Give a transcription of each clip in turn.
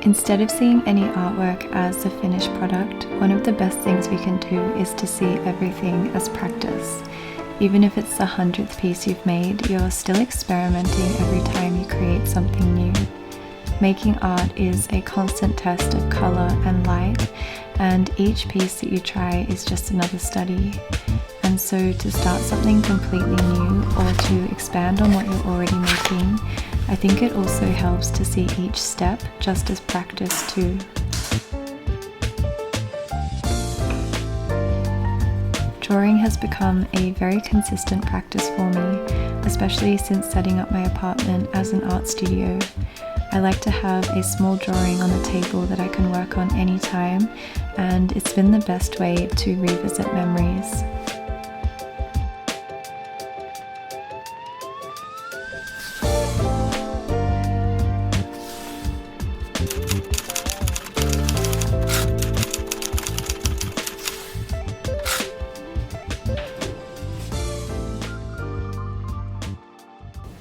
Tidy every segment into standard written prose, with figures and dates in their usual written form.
Instead of seeing any artwork as a finished product, one of the best things we can do is to see everything as practice. Even if it's the 100th piece you've made, you're still experimenting every time you create something new. Making art is a constant test of color and light, and each piece that you try is just another study. And so to start something completely new or to expand on what you're already making, I think it also helps to see each step just as practice too. Drawing has become a very consistent practice for me, especially since setting up my apartment as an art studio. I like to have a small drawing on the table that I can work on anytime, and it's been the best way to revisit memories.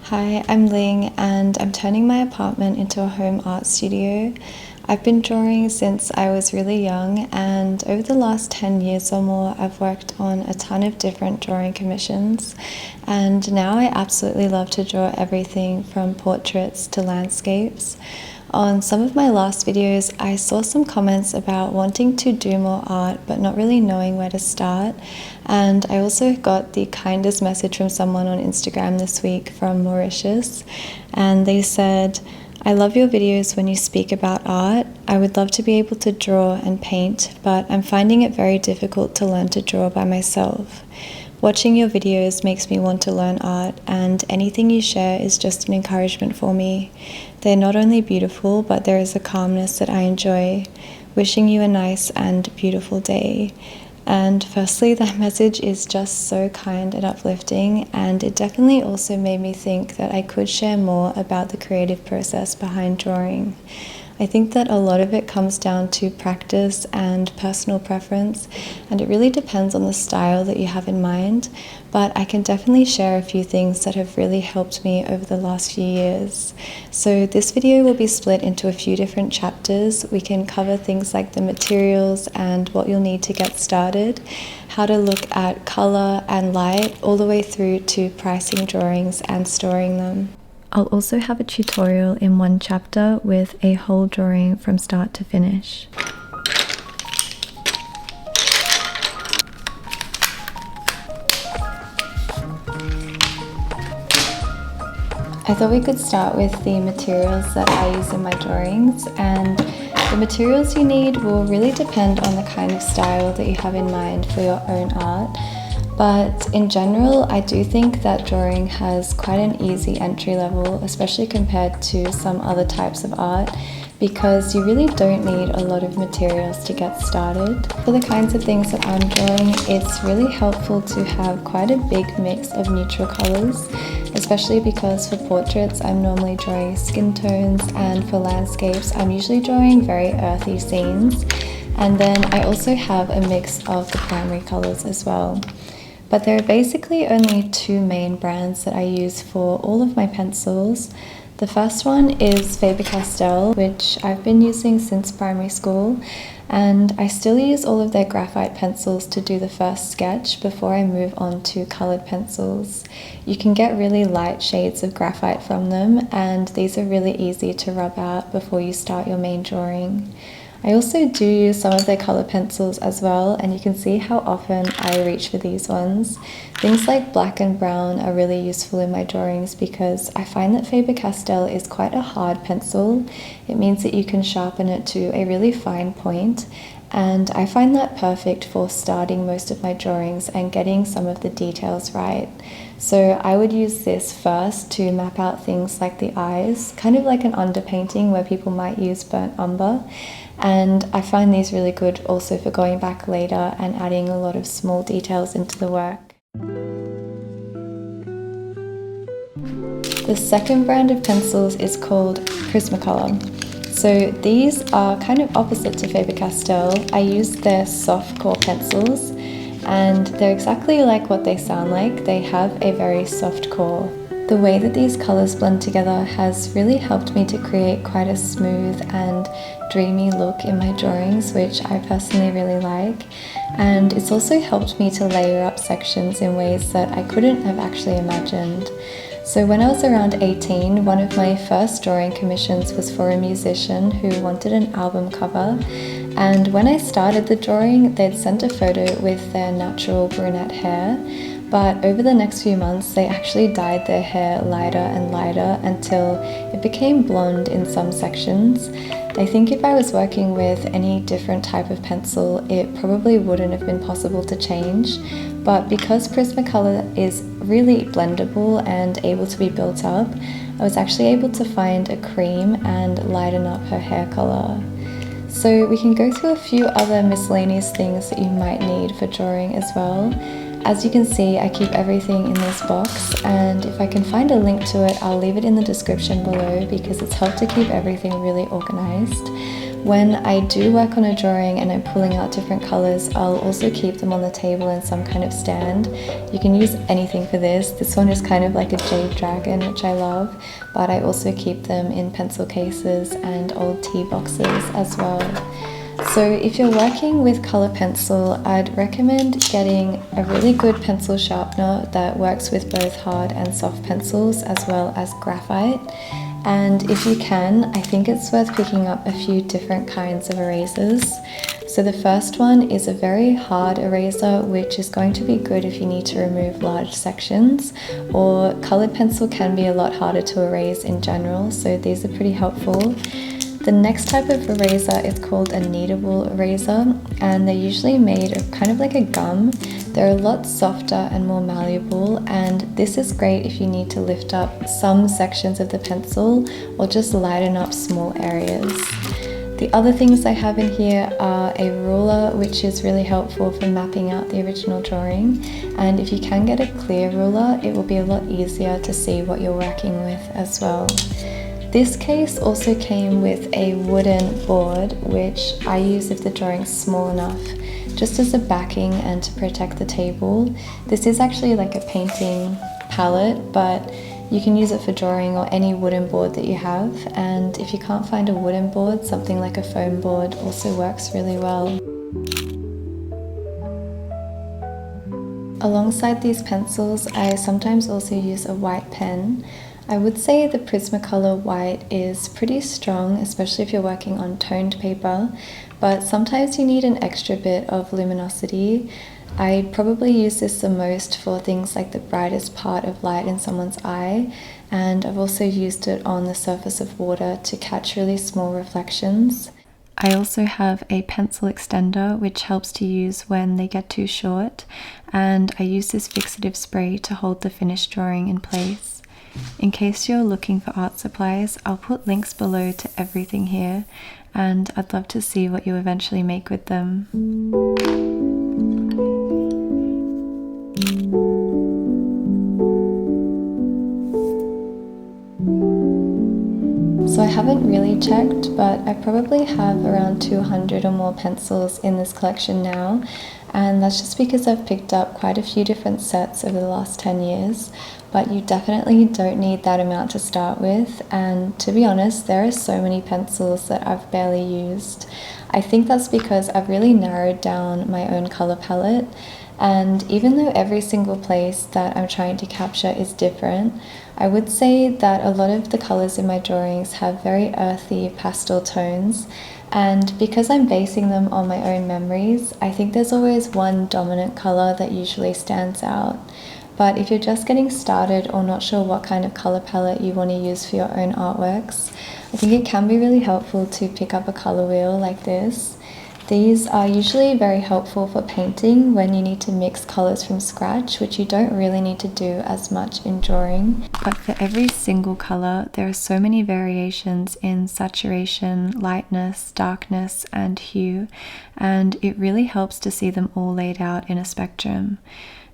Hi, I'm Ling and I'm turning my apartment into a home art studio. I've been drawing since I was really young, and over the last 10 years or more I've worked on a ton of different drawing commissions, and now I absolutely love to draw everything from portraits to landscapes. On some of my last videos, I saw some comments about wanting to do more art but not really knowing where to start. And I also got the kindest message from someone on Instagram this week from Mauritius. And they said, "I love your videos when you speak about art. I would love to be able to draw and paint, but I'm finding it very difficult to learn to draw by myself. Watching your videos makes me want to learn art, and anything you share is just an encouragement for me. They're not only beautiful, but there is a calmness that I enjoy. Wishing you a nice and beautiful day." And firstly, that message is just so kind and uplifting, and it definitely also made me think that I could share more about the creative process behind drawing. I think that a lot of it comes down to practice and personal preference, and it really depends on the style that you have in mind, but I can definitely share a few things that have really helped me over the last few years. So this video will be split into a few different chapters. We can cover things like the materials and what you'll need to get started, how to look at color and light, all the way through to pricing drawings and storing them. I'll also have a tutorial in one chapter with a whole drawing from start to finish. I thought we could start with the materials that I use in my drawings, and the materials you need will really depend on the kind of style that you have in mind for your own art. But in general, I do think that drawing has quite an easy entry level, especially compared to some other types of art, because you really don't need a lot of materials to get started. For the kinds of things that I'm drawing, it's really helpful to have quite a big mix of neutral colors, especially because for portraits I'm normally drawing skin tones, and for landscapes I'm usually drawing very earthy scenes. And then I also have a mix of the primary colors as well. But there are basically only two main brands that I use for all of my pencils. The first one is Faber-Castell, which I've been using since primary school, and I still use all of their graphite pencils to do the first sketch before I move on to colored pencils. You can get really light shades of graphite from them, and these are really easy to rub out before you start your main drawing. I also do use some of their color pencils as well, and you can see how often I reach for these ones. Things like black and brown are really useful in my drawings because I find that Faber-Castell is quite a hard pencil. It means that you can sharpen it to a really fine point, and I find that perfect for starting most of my drawings and getting some of the details right. So I would use this first to map out things like the eyes, kind of like an underpainting where people might use burnt umber. And I find these really good also for going back later and adding a lot of small details into the work. The second brand of pencils is called Prismacolor. So these are kind of opposite to Faber-Castell. I use their soft core pencils, and they're exactly like what they sound like. They have a very soft core. The way that these colors blend together has really helped me to create quite a smooth and dreamy look in my drawings, which I personally really like. And it's also helped me to layer up sections in ways that I couldn't have actually imagined. So when I was around 18, one of my first drawing commissions was for a musician who wanted an album cover. And when I started the drawing, they'd sent a photo with their natural brunette hair. But over the next few months, they actually dyed their hair lighter and lighter until it became blonde in some sections. I think if I was working with any different type of pencil, it probably wouldn't have been possible to change. But because Prismacolor is really blendable and able to be built up, I was actually able to find a cream and lighten up her hair color. So we can go through a few other miscellaneous things that you might need for drawing as well. As you can see, I keep everything in this box, and if I can find a link to it, I'll leave it in the description below because it's helped to keep everything really organized. When I do work on a drawing and I'm pulling out different colors, I'll also keep them on the table in some kind of stand. You can use anything for this. This one is kind of like a jade dragon, which I love, but I also keep them in pencil cases and old tea boxes as well. So if you're working with color pencil, I'd recommend getting a really good pencil sharpener that works with both hard and soft pencils as well as graphite. And if you can, I think it's worth picking up a few different kinds of erasers. So the first one is a very hard eraser, which is going to be good if you need to remove large sections, or colored pencil can be a lot harder to erase in general, so these are pretty helpful. The next type of eraser is called a kneadable eraser, and they're usually made of kind of like a gum. They're a lot softer and more malleable, and this is great if you need to lift up some sections of the pencil or just lighten up small areas. The other things I have in here are a ruler, which is really helpful for mapping out the original drawing, and if you can get a clear ruler, it will be a lot easier to see what you're working with as well. This case also came with a wooden board, which I use if the drawing's small enough, just as a backing and to protect the table. This is actually like a painting palette, but you can use it for drawing or any wooden board that you have. And if you can't find a wooden board, something like a foam board also works really well. Alongside these pencils, I sometimes also use a white pen. I would say the Prismacolor white is pretty strong, especially if you're working on toned paper, but sometimes you need an extra bit of luminosity. I probably use this the most for things like the brightest part of light in someone's eye, and I've also used it on the surface of water to catch really small reflections. I also have a pencil extender which helps to use when they get too short, and I use this fixative spray to hold the finished drawing in place. In case you're looking for art supplies, I'll put links below to everything here, and I'd love to see what you eventually make with them. So I haven't really checked, but I probably have around 200 or more pencils in this collection now, and that's just because I've picked up quite a few different sets over the last 10 years. But you definitely don't need that amount to start with, and to be honest, there are so many pencils that I've barely used. I think that's because I've really narrowed down my own color palette, and even though every single place that I'm trying to capture is different, I would say that a lot of the colors in my drawings have very earthy pastel tones, and because I'm basing them on my own memories, I think there's always one dominant color that usually stands out. But if you're just getting started or not sure what kind of color palette you want to use for your own artworks, I think it can be really helpful to pick up a color wheel like this. These are usually very helpful for painting when you need to mix colors from scratch, which you don't really need to do as much in drawing. But for every single color, there are so many variations in saturation, lightness, darkness, and hue, and it really helps to see them all laid out in a spectrum.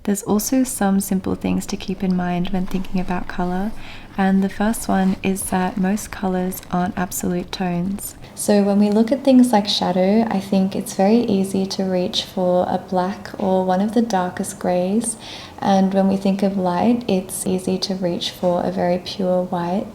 There's also some simple things to keep in mind when thinking about color, and the first one is that most colors aren't absolute tones. So when we look at things like shadow, I think it's very easy to reach for a black or one of the darkest grays, and when we think of light, it's easy to reach for a very pure white.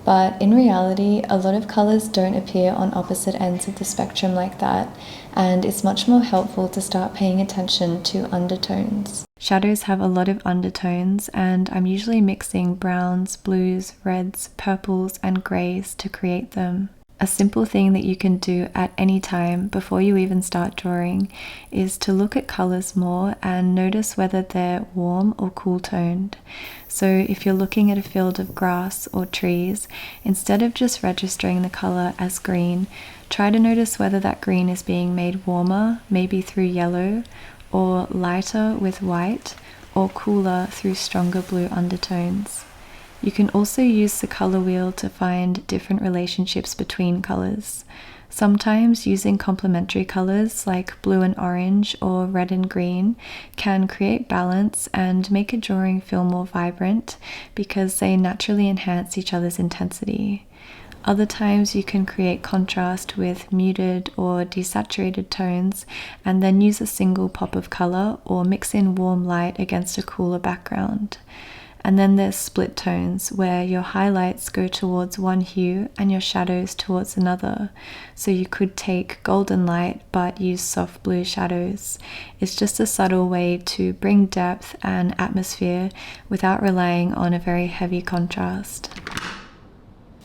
But in reality, a lot of colors don't appear on opposite ends of the spectrum like that, and it's much more helpful to start paying attention to undertones. Shadows have a lot of undertones, and I'm usually mixing browns, blues, reds, purples, and grays to create them. A simple thing that you can do at any time before you even start drawing is to look at colors more and notice whether they're warm or cool toned. So if you're looking at a field of grass or trees, instead of just registering the color as green, try to notice whether that green is being made warmer, maybe through yellow, or lighter with white, or cooler through stronger blue undertones. You can also use the color wheel to find different relationships between colors. Sometimes using complementary colors like blue and orange or red and green can create balance and make a drawing feel more vibrant because they naturally enhance each other's intensity. Other times you can create contrast with muted or desaturated tones and then use a single pop of color or mix in warm light against a cooler background. And then there's split tones where your highlights go towards one hue and your shadows towards another. So you could take golden light but use soft blue shadows. It's just a subtle way to bring depth and atmosphere without relying on a very heavy contrast.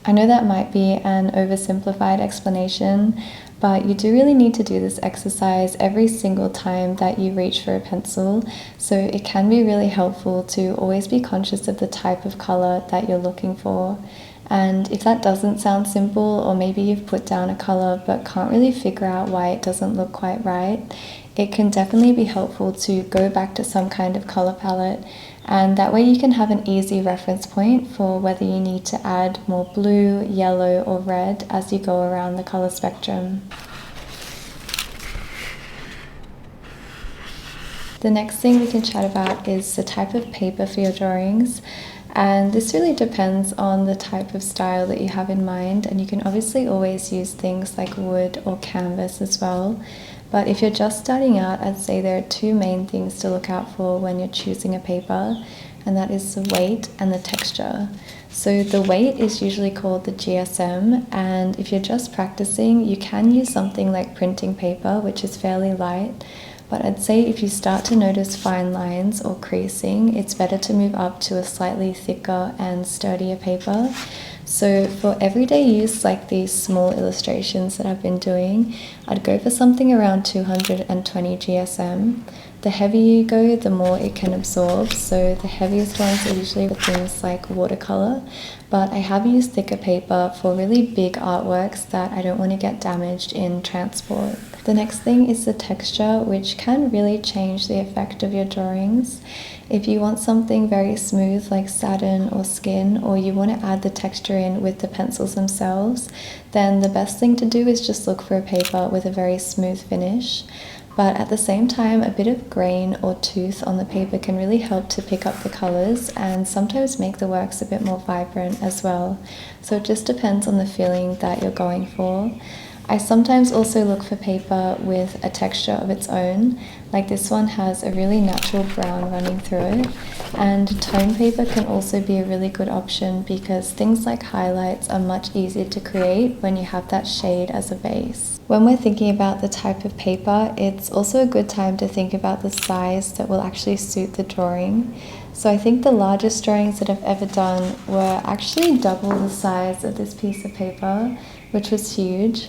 I know that might be an oversimplified explanation, but you do really need to do this exercise every single time that you reach for a pencil, so it can be really helpful to always be conscious of the type of color that you're looking for. And if that doesn't sound simple, or maybe you've put down a color but can't really figure out why it doesn't look quite right, it can definitely be helpful to go back to some kind of color palette, and that way you can have an easy reference point for whether you need to add more blue, yellow, or red as you go around the color spectrum. The next thing we can chat about is the type of paper for your drawings. And this really depends on the type of style that you have in mind, and you can obviously always use things like wood or canvas as well. But if you're just starting out, I'd say there are two main things to look out for when you're choosing a paper, and that is the weight and the texture. So the weight is usually called the GSM, and if you're just practicing, you can use something like printing paper, which is fairly light. But I'd say if you start to notice fine lines or creasing, it's better to move up to a slightly thicker and sturdier paper. So for everyday use, like these small illustrations that I've been doing, I'd go for something around 220 GSM. The heavier you go, the more it can absorb, so the heaviest ones are usually for things like watercolor, but I have used thicker paper for really big artworks that I don't want to get damaged in transport. The next thing is the texture, which can really change the effect of your drawings. If you want something very smooth like satin or skin, or you want to add the texture in with the pencils themselves, then the best thing to do is just look for a paper with a very smooth finish. But at the same time, a bit of grain or tooth on the paper can really help to pick up the colors and sometimes make the works a bit more vibrant as well. So it just depends on the feeling that you're going for. I sometimes also look for paper with a texture of its own, like this one has a really natural brown running through it, and tone paper can also be a really good option because things like highlights are much easier to create when you have that shade as a base. When we're thinking about the type of paper, it's also a good time to think about the size that will actually suit the drawing. So I think the largest drawings that I've ever done were actually double the size of this piece of paper, which was huge.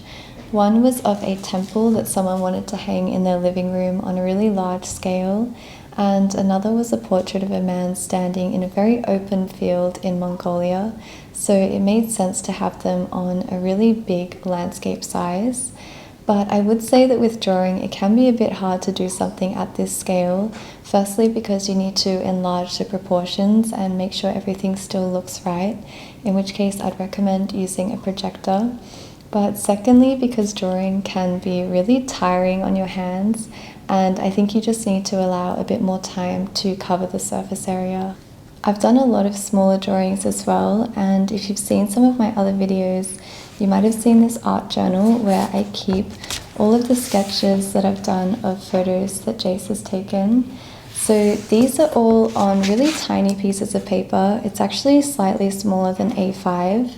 One was of a temple that someone wanted to hang in their living room on a really large scale, and another was a portrait of a man standing in a very open field in Mongolia, so it made sense to have them on a really big landscape size. But I would say that with drawing, it can be a bit hard to do something at this scale, firstly because you need to enlarge the proportions and make sure everything still looks right, in which case I'd recommend using a projector. But secondly, because drawing can be really tiring on your hands, and I think you just need to allow a bit more time to cover the surface area. I've done a lot of smaller drawings as well, and if you've seen some of my other videos, you might have seen this art journal where I keep all of the sketches that I've done of photos that Jace has taken. So these are all on really tiny pieces of paper. It's actually slightly smaller than A5,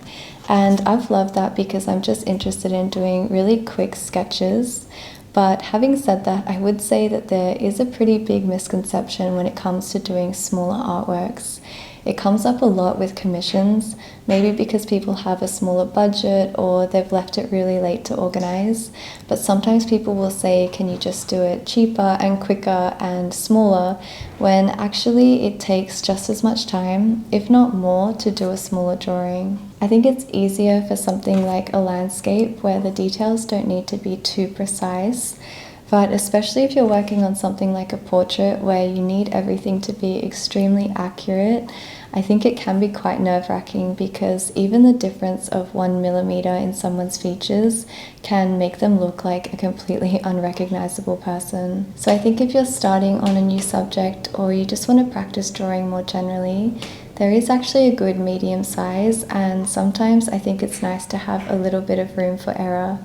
and I've loved that because I'm just interested in doing really quick sketches. But having said that, I would say that there is a pretty big misconception when it comes to doing smaller artworks. It comes up a lot with commissions, maybe because people have a smaller budget or they've left it really late to organize. But sometimes people will say, can you just do it cheaper and quicker and smaller, when actually it takes just as much time, if not more, to do a smaller drawing. I think it's easier for something like a landscape where the details don't need to be too precise. But especially if you're working on something like a portrait where you need everything to be extremely accurate, I think it can be quite nerve-wracking because even the difference of 1 millimeter in someone's features can make them look like a completely unrecognizable person. So I think if you're starting on a new subject or you just want to practice drawing more generally, there is actually a good medium size, and sometimes I think it's nice to have a little bit of room for error.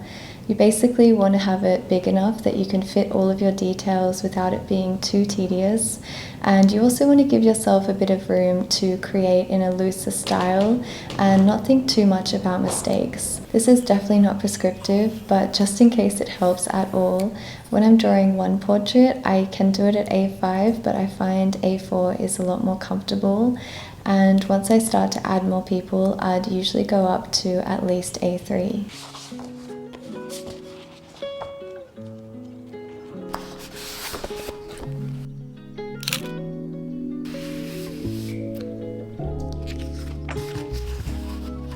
You basically want to have it big enough that you can fit all of your details without it being too tedious, and you also want to give yourself a bit of room to create in a looser style and not think too much about mistakes. This is definitely not prescriptive, but just in case it helps at all, when I'm drawing one portrait, I can do it at A5, but I find A4 is a lot more comfortable. And once I start to add more people, I'd usually go up to at least A3.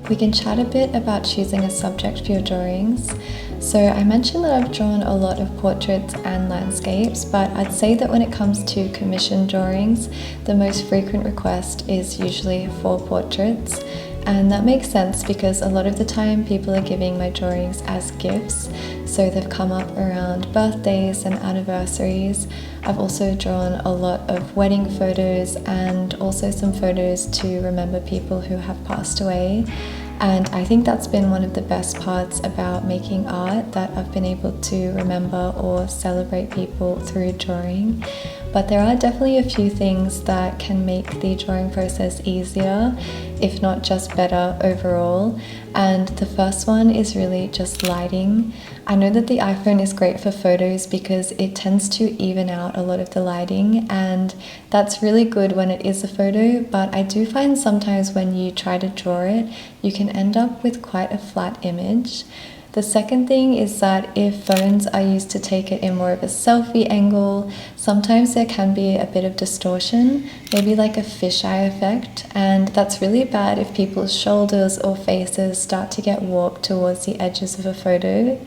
We can chat a bit about choosing a subject for your drawings. So I mentioned that I've drawn a lot of portraits and landscapes, but I'd say that when it comes to commission drawings, the most frequent request is usually for portraits. And that makes sense because a lot of the time people are giving my drawings as gifts. So they've come up around birthdays and anniversaries. I've also drawn a lot of wedding photos and also some photos to remember people who have passed away. And I think that's been one of the best parts about making art, that I've been able to remember or celebrate people through drawing. But there are definitely a few things that can make the drawing process easier, if not just better overall. And the first one is really just lighting. I know that the iPhone is great for photos because it tends to even out a lot of the lighting, and that's really good when it is a photo, but I do find sometimes when you try to draw it, you can end up with quite a flat image. The second thing is that if phones are used to take it in more of a selfie angle, sometimes there can be a bit of distortion, maybe like a fisheye effect, and that's really bad if people's shoulders or faces start to get warped towards the edges of a photo.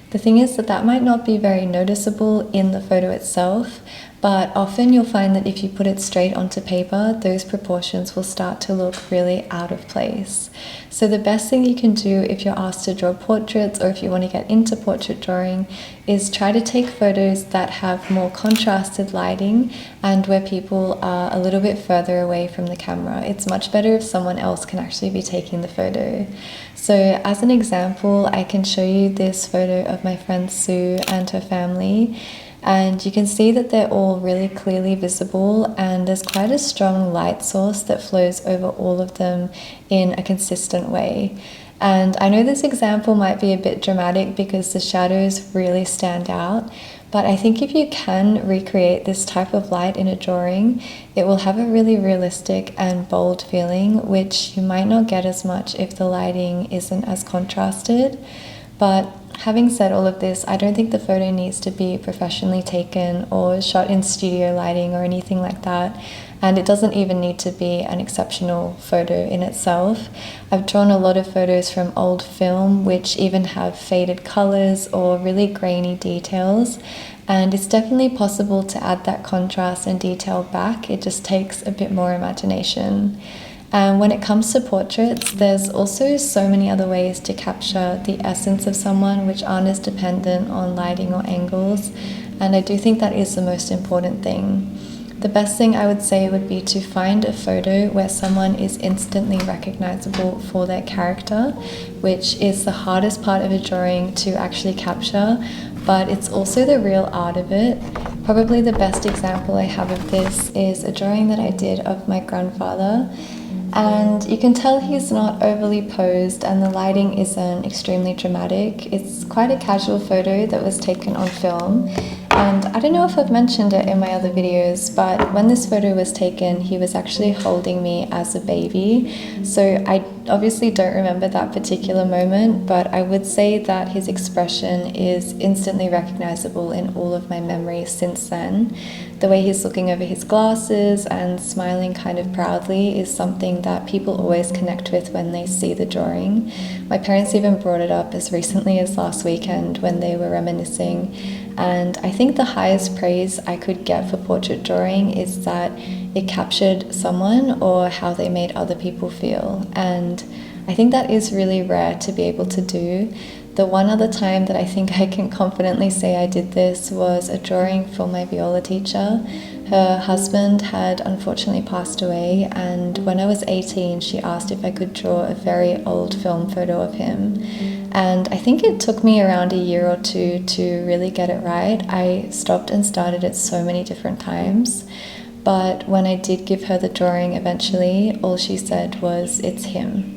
The thing is that that might not be very noticeable in the photo itself, but often you'll find that if you put it straight onto paper, those proportions will start to look really out of place. So the best thing you can do if you're asked to draw portraits or if you want to get into portrait drawing is try to take photos that have more contrasted lighting and where people are a little bit further away from the camera. It's much better if someone else can actually be taking the photo. So as an example, I can show you this photo of my friend Sue and her family. And you can see that they're all really clearly visible, and there's quite a strong light source that flows over all of them in a consistent way. And I know this example might be a bit dramatic because the shadows really stand out, but I think if you can recreate this type of light in a drawing, it will have a really realistic and bold feeling, which you might not get as much if the lighting isn't as contrasted. But having said all of this, I don't think the photo needs to be professionally taken or shot in studio lighting or anything like that. And it doesn't even need to be an exceptional photo in itself. I've drawn a lot of photos from old film, which even have faded colors or really grainy details. And it's definitely possible to add that contrast and detail back. It just takes a bit more imagination. And when it comes to portraits, there's also so many other ways to capture the essence of someone which aren't as dependent on lighting or angles. and I do think that is the most important thing. The best thing I would say would be to find a photo where someone is instantly recognizable for their character, which is the hardest part of a drawing to actually capture, but it's also the real art of it. Probably the best example I have of this is a drawing that I did of my grandfather. And you can tell he's not overly posed and the lighting isn't extremely dramatic. It's quite a casual photo that was taken on film. And I don't know if I've mentioned it in my other videos, but when this photo was taken, he was actually holding me as a baby. So I obviously don't remember that particular moment, but I would say that his expression is instantly recognizable in all of my memories since then. The way he's looking over his glasses and smiling kind of proudly is something that people always connect with when they see the drawing. My parents even brought it up as recently as last weekend when they were reminiscing. And I think the highest praise I could get for portrait drawing is that it captured someone or how they made other people feel. And I think that is really rare to be able to do. The one other time that I think I can confidently say I did this was a drawing for my viola teacher. Her husband had unfortunately passed away, and when I was 18, she asked if I could draw a very old film photo of him. And I think it took me around a year or two to really get it right. I stopped and started it so many different times. But when I did give her the drawing eventually, all she said was, "It's him."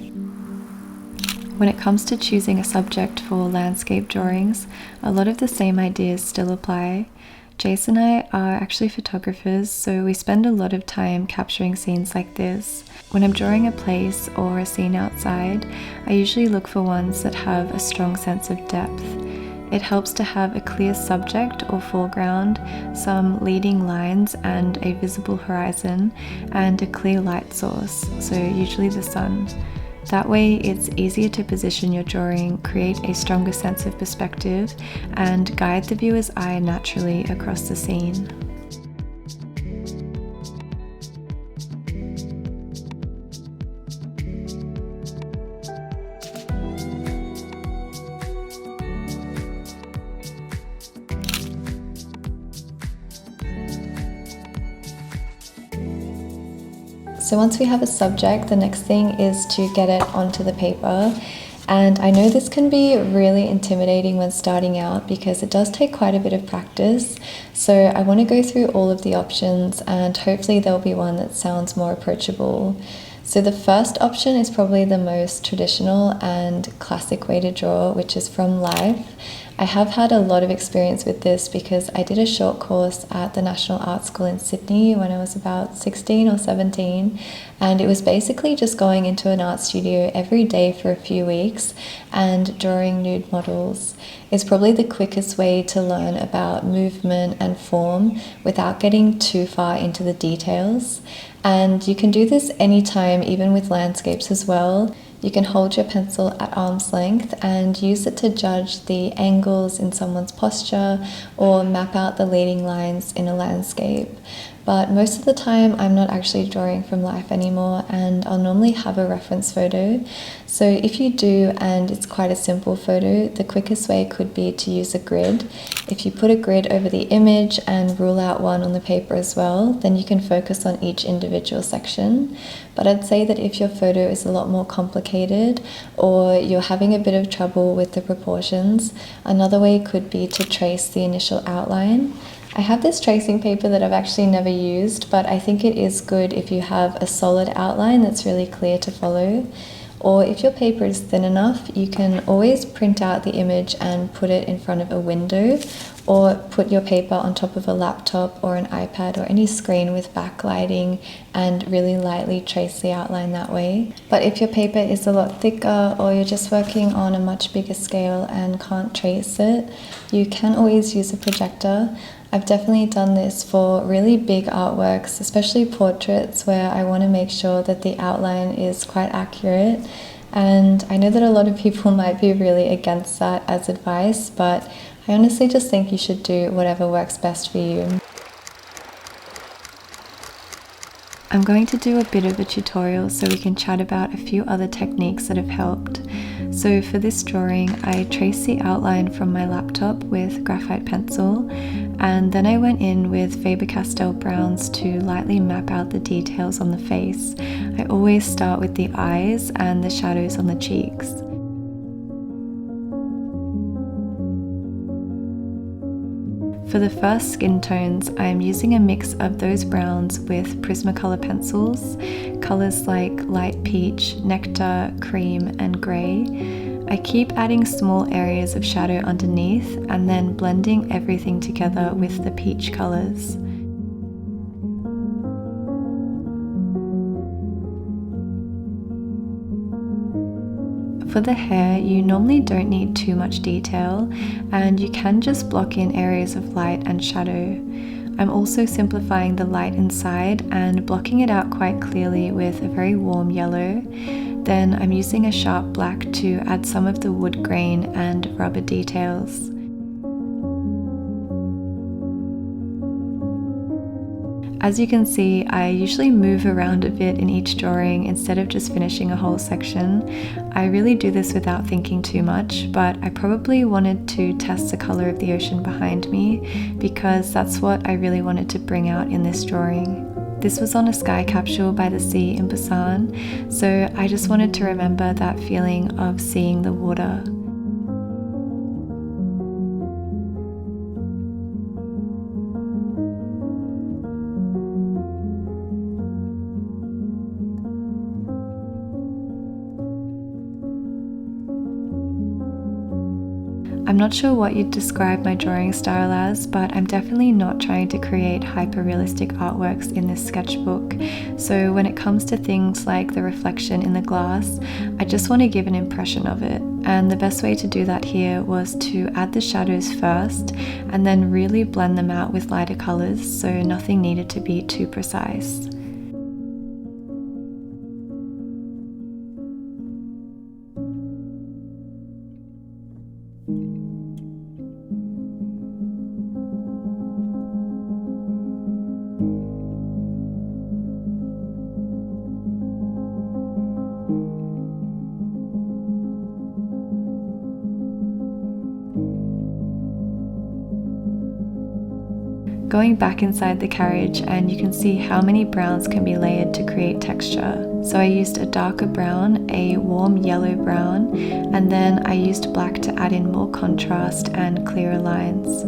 When it comes to choosing a subject for landscape drawings, a lot of the same ideas still apply. Jace and I are actually photographers, so we spend a lot of time capturing scenes like this. When I'm drawing a place or a scene outside, I usually look for ones that have a strong sense of depth. It helps to have a clear subject or foreground, some leading lines and a visible horizon, and a clear light source, so usually the sun. That way it's easier to position your drawing, create a stronger sense of perspective, and guide the viewer's eye naturally across the scene. So once we have a subject, the next thing is to get it onto the paper. And I know this can be really intimidating when starting out because it does take quite a bit of practice. So I want to go through all of the options and hopefully there'll be one that sounds more approachable. So the first option is probably the most traditional and classic way to draw, which is from life. I have had a lot of experience with this because I did a short course at the National Art School in Sydney when I was about 16 or 17, and it was basically just going into an art studio every day for a few weeks and drawing nude models. It's probably the quickest way to learn about movement and form without getting too far into the details. And you can do this anytime, even with landscapes as well. You can hold your pencil at arm's length and use it to judge the angles in someone's posture or map out the leading lines in a landscape. But most of the time I'm not actually drawing from life anymore and I'll normally have a reference photo. So if you do and it's quite a simple photo, the quickest way could be to use a grid. If you put a grid over the image and rule out one on the paper as well, then you can focus on each individual section. But I'd say that if your photo is a lot more complicated or you're having a bit of trouble with the proportions, another way could be to trace the initial outline. I have this tracing paper that I've actually never used, but I think it is good if you have a solid outline that's really clear to follow. Or if your paper is thin enough, you can always print out the image and put it in front of a window, or put your paper on top of a laptop or an iPad or any screen with backlighting and really lightly trace the outline that way. But if your paper is a lot thicker or you're just working on a much bigger scale and can't trace it, you can always use a projector. I've definitely done this for really big artworks, especially portraits, where I want to make sure that the outline is quite accurate. And I know that a lot of people might be really against that as advice, but I honestly just think you should do whatever works best for you. I'm going to do a bit of a tutorial so we can chat about a few other techniques that have helped. So for this drawing, I traced the outline from my laptop with graphite pencil, and then I went in with Faber-Castell browns to lightly map out the details on the face. I always start with the eyes and the shadows on the cheeks. For the first skin tones, I am using a mix of those browns with Prismacolor pencils, colours like light peach, nectar, cream and grey. I keep adding small areas of shadow underneath and then blending everything together with the peach colours. For the hair, you normally don't need too much detail, and you can just block in areas of light and shadow. I'm also simplifying the light inside and blocking it out quite clearly with a very warm yellow. Then I'm using a sharp black to add some of the wood grain and rubber details. As you can see, I usually move around a bit in each drawing instead of just finishing a whole section. I really do this without thinking too much, but I probably wanted to test the color of the ocean behind me because that's what I really wanted to bring out in this drawing. This was on a sky capsule by the sea in Busan, so I just wanted to remember that feeling of seeing the water. I'm not sure what you'd describe my drawing style as, but I'm definitely not trying to create hyper-realistic artworks in this sketchbook. So when it comes to things like the reflection in the glass, I just want to give an impression of it. And the best way to do that here was to add the shadows first and then really blend them out with lighter colors, so nothing needed to be too precise. Going back inside the carriage, and you can see how many browns can be layered to create texture. So I used a darker brown, a warm yellow brown, and then I used black to add in more contrast and clearer lines.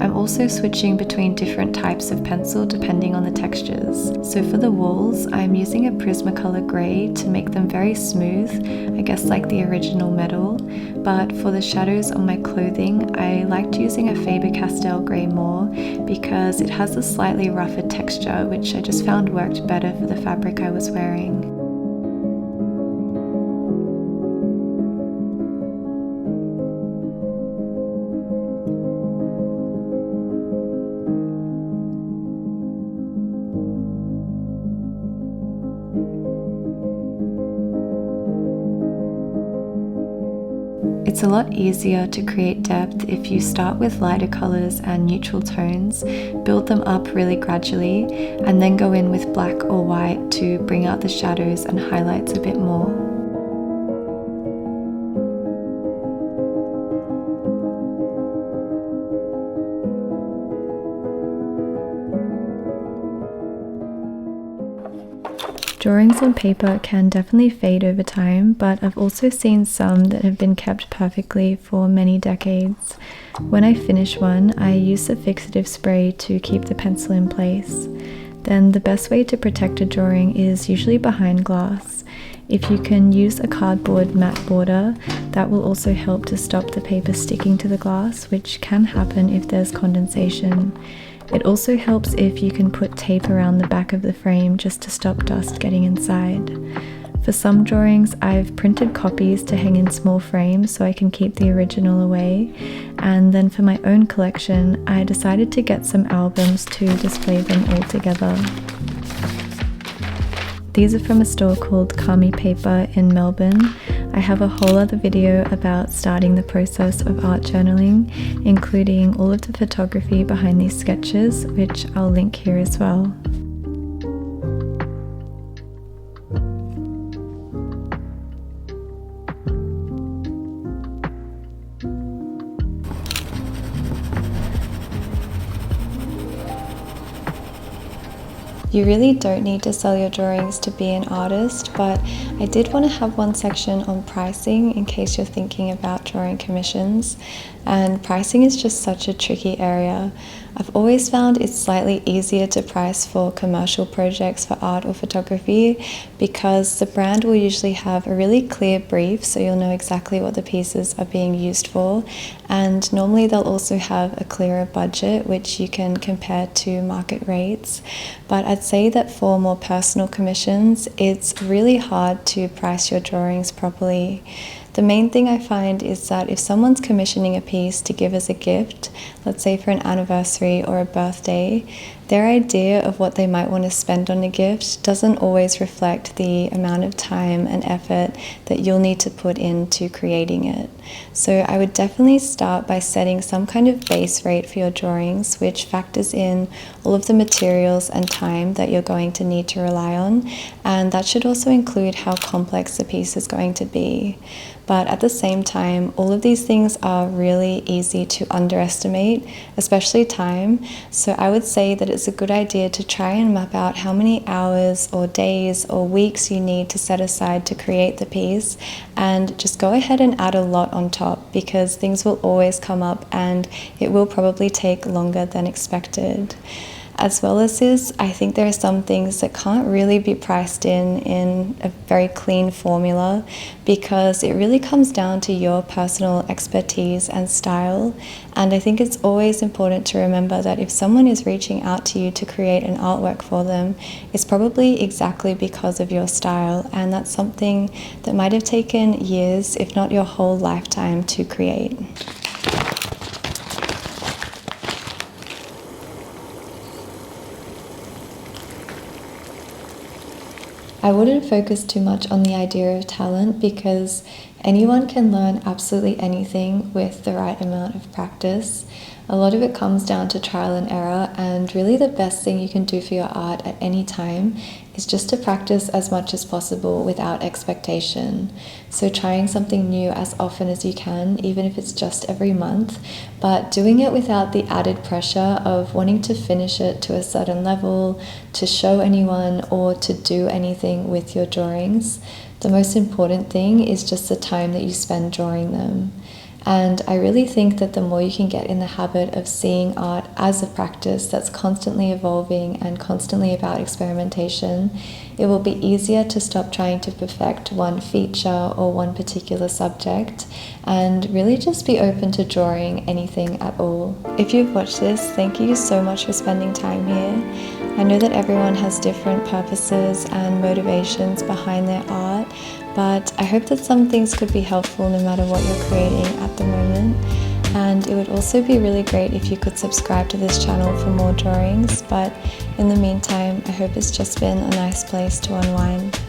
I'm also switching between different types of pencil depending on the textures. So for the walls, I'm using a Prismacolor grey to make them very smooth, I guess like the original metal. But for the shadows on my clothing, I liked using a Faber-Castell grey more because it has a slightly rougher texture, which I just found worked better for the fabric I was wearing. It's a lot easier to create depth if you start with lighter colors and neutral tones, build them up really gradually, and then go in with black or white to bring out the shadows and highlights a bit more. Drawings on paper can definitely fade over time, but I've also seen some that have been kept perfectly for many decades. When I finish one, I use a fixative spray to keep the pencil in place. Then the best way to protect a drawing is usually behind glass. If you can use a cardboard matte border, that will also help to stop the paper sticking to the glass, which can happen if there's condensation. It also helps if you can put tape around the back of the frame just to stop dust getting inside. For some drawings, I've printed copies to hang in small frames so I can keep the original away. And then for my own collection, I decided to get some albums to display them all together. These are from a store called Kami Paper in Melbourne. I have a whole other video about starting the process of art journaling, including all of the photography behind these sketches, which I'll link here as well. You really don't need to sell your drawings to be an artist, but I did want to have one section on pricing in case you're thinking about drawing commissions. And pricing is just such a tricky area. I've always found it's slightly easier to price for commercial projects for art or photography because the brand will usually have a really clear brief, so you'll know exactly what the pieces are being used for, and normally they'll also have a clearer budget which you can compare to market rates. But I'd say that for more personal commissions, it's really hard to price your drawings properly. The main thing I find is that if someone's commissioning a piece to give as a gift, let's say for an anniversary or a birthday, their idea of what they might want to spend on a gift doesn't always reflect the amount of time and effort that you'll need to put into creating it. So I would definitely start by setting some kind of base rate for your drawings, which factors in all of the materials and time that you're going to need to rely on, and that should also include how complex the piece is going to be. But at the same time, all of these things are really easy to underestimate, especially time. So I would say that it's a good idea to try and map out how many hours or days or weeks you need to set aside to create the piece, and just go ahead and add a lot on top because things will always come up and it will probably take longer than expected. As well as this, I think there are some things that can't really be priced in a very clean formula because it really comes down to your personal expertise and style. And I think it's always important to remember that if someone is reaching out to you to create an artwork for them, it's probably exactly because of your style, and that's something that might have taken years, if not your whole lifetime, to create. I wouldn't focus too much on the idea of talent because anyone can learn absolutely anything with the right amount of practice. A lot of it comes down to trial and error, and really the best thing you can do for your art at any time is just to practice as much as possible without expectation. So trying something new as often as you can, even if it's just every month, but doing it without the added pressure of wanting to finish it to a certain level, to show anyone, or to do anything with your drawings. The most important thing is just the time that you spend drawing them. And I really think that the more you can get in the habit of seeing art as a practice that's constantly evolving and constantly about experimentation, it will be easier to stop trying to perfect one feature or one particular subject and really just be open to drawing anything at all. If you've watched this, thank you so much for spending time here. I know that everyone has different purposes and motivations behind their art, but I hope that some things could be helpful no matter what you're creating at the moment. And it would also be really great if you could subscribe to this channel for more drawings, but in the meantime, I hope it's just been a nice place to unwind.